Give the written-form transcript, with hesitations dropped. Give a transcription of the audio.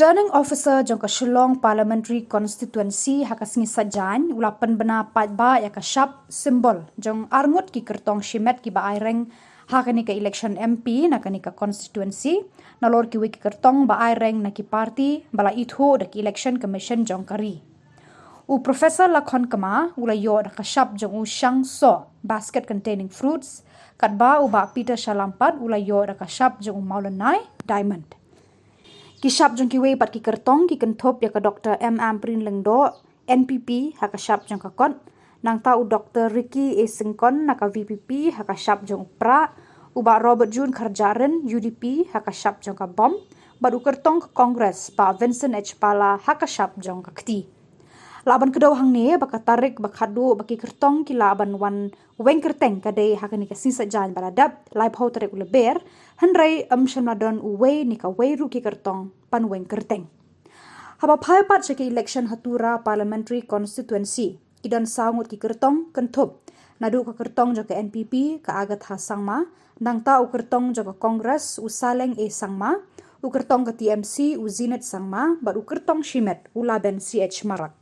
Returning Officer jong ka Shillong Parliamentary Constituency hakasngi sajan ulapan bena patba ya ka Shap simbol jong arngut ki Kyrtong Shimet ki ba aireng hakani ka election MP nakani ka constituency nalor ki wiki Kyrtong ba aireng na ki party bala NEHU da ki election commission jong kari. U Professor Lakhon kama ulayo da ka Shap jong u Shang so basket containing fruits katba u ba Peter Shalampat ulayo da ka Shap jong u Mawlynnai diamond. Ki Shap jong ki wei pat ki Kyrtong ki kenthop ya ka Dr. M. Amprin Lengdo NPP haka Shap jong ka kon nang tau Dr. Ricky A. Singkon naka VPP haka Shap jong pra uba Robert Jun Kharjaren UDP haka Shap jong ka bom badu Kyrtong ke Kongres pa Vincent H. Pala haka Shap jong ka kti. Laban kedau hang ne baka tarik bakadu baki Kyrtong ki laban wan weng kerteng kadai haka ni ka sisa jan baladap live ho tarik uleber handrai shamladon uwe ni ka wei ru ki Kyrtong pan weng kerteng. Haba phai pat se ki election hatura parliamentary constituency kidan sangut ki Kyrtong kenthop nadu ka Kyrtong jo ka NPP ka agat ha sangma nang ta u Kyrtong jo ka Kongres u Saleng e sangma u Kyrtong ka TMC u Zinet sangma ba u Kyrtong Shimet u laben CH Marak.